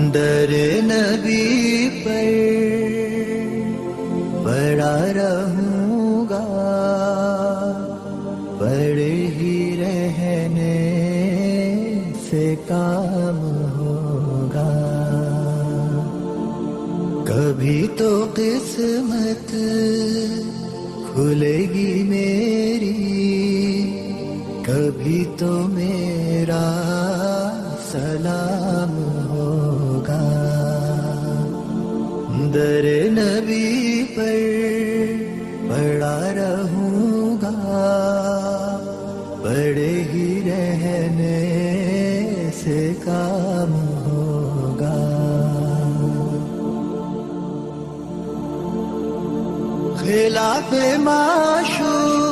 در نبی پر پڑا رہوں گا، پڑے ہی رہنے سے کام ہوگا. کبھی تو قسمت کھلے گی میری، کبھی تو میرا سلام ہوگا. در نبی پر پڑا رہوں گا، پڑے ہی رہنے سے کام ہوگا. خلاف معشوق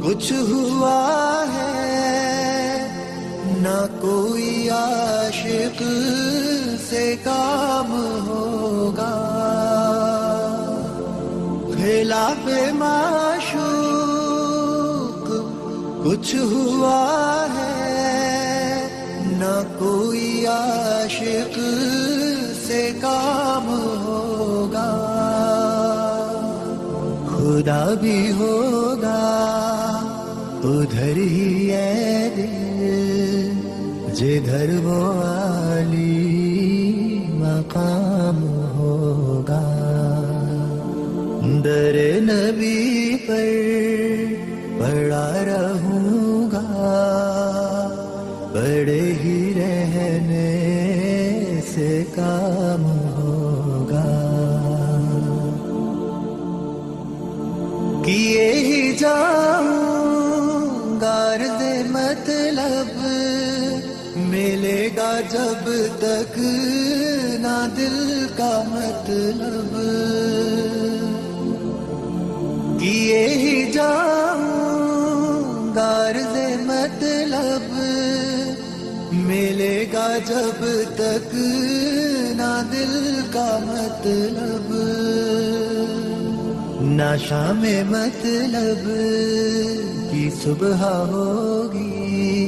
کچھ ہوا ہے، نہ کوئی عاشق سے کام ہوگا. خلاف معشوق کچھ ہوا ہے، نہ کوئی عاشق سے کام ہوگا. خدا بھی ہوگا ادھر ہی ہے دل، جدھر وہ عالی مقام ہوگا. در نبی پر پڑا رہوں گا، پڑے ہی رہنے سے کام ہوگا. کیے ہی جاؤں غرض مطلب، ملے گا جب تک نہ دل کا مطلب. کیے ہی جاؤں غرض مطلب، ملے گا جب تک نہ دل کا مطلب. نہ شام مطلب کی صبح ہوگی،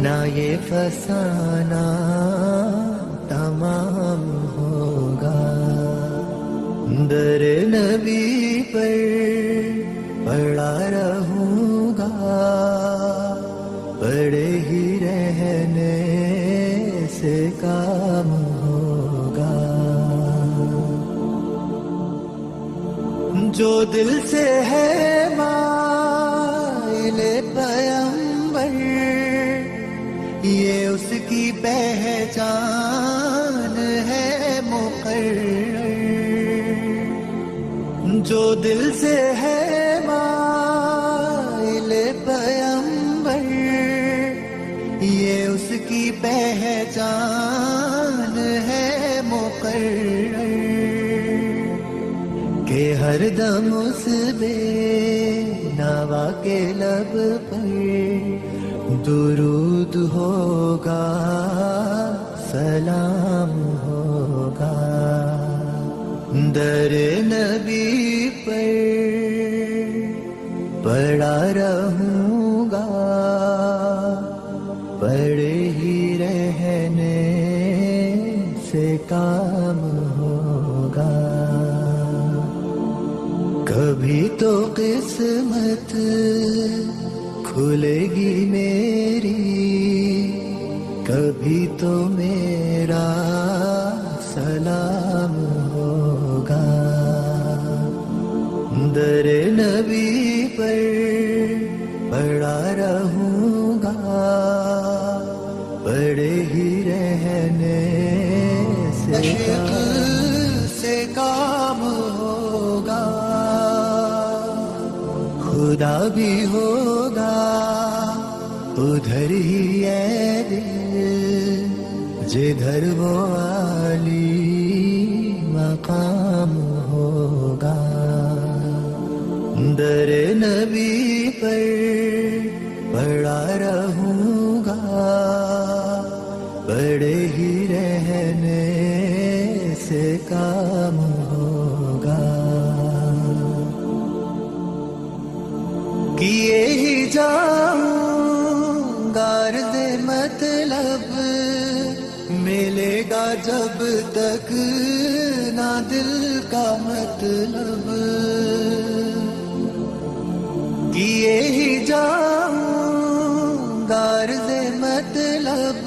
نہ یہ فسانہ تمام ہوگا. در نبی پر پڑا رہوں گا، پڑے ہی رہنے سے کام ہوگا. جو دل سے ہے مائل پیمبر، یہ اس کی پہچان ہے مقرر. جو دل سے ہے مائل پیمبر، یہ اس کی پہچان ہے مقرر. کہ ہر دم اس بے نوا کے لب پر درود ہوگا، سلام ہوگا. در نبی پر پڑا رہوں گا، پڑے ہی رہنے سے کام ہوگا. کبھی تو قسمت کھلے گی میری، کبھی تو میرا سلام ہوگا. در نبی پر پڑا رہوں گا، پڑے ہی رہنے سے کام ہوگا. خدا بھی ہوگا ادھر ہی ہے دل، جدھر وہ عالی مقام ہوگا. در نبی پر پڑا رہوں گا، پڑے ہی رہنے سے کام ہوگا. کیے ہی جاؤں غرض مطلب، گا جب تک نہ دل کا مطلب کیے ہی جاؤں گا عرض مطلب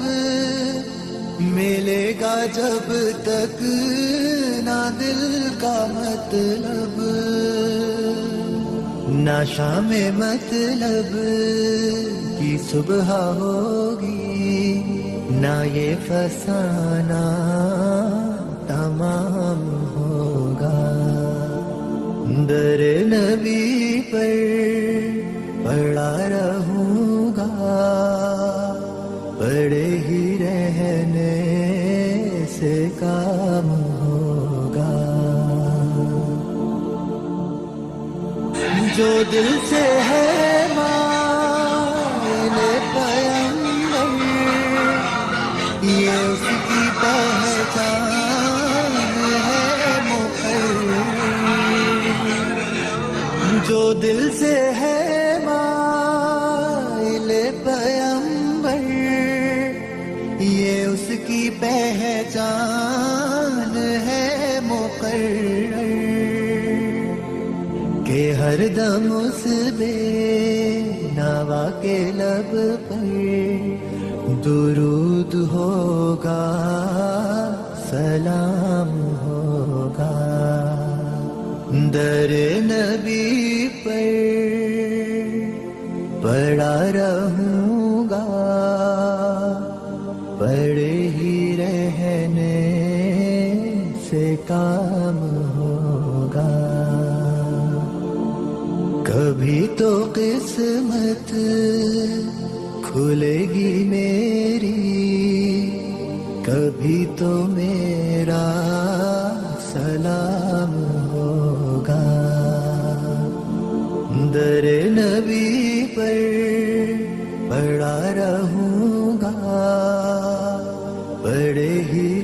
ملے گا جب تک نہ دل کا مطلب نہ شام مطلب کی صبح ہوگی نہ یہ فسانہ تمام ہوگا در نبی پر پڑا رہوں گا پڑے ہی رہنے سے کام ہوگا جو دل سے ہے مائل پیغمبر یہ اس کی پہچان ہے مقرر جو دل سے ہے مائل پیغمبر یہ اس کی پہچان ہے مقرر کہ ہر دم اس بے نوا کے لب پر درود ہوگا سلام ہوگا در نبی پر پڑا رہوں گا پڑے ہی رہنے سے کام ہوگا کبھی تو قسمت کھلے گی میری کبھی تو میرا سلام ہوگا در نبی پر پڑا رہوں گا پڑے ہی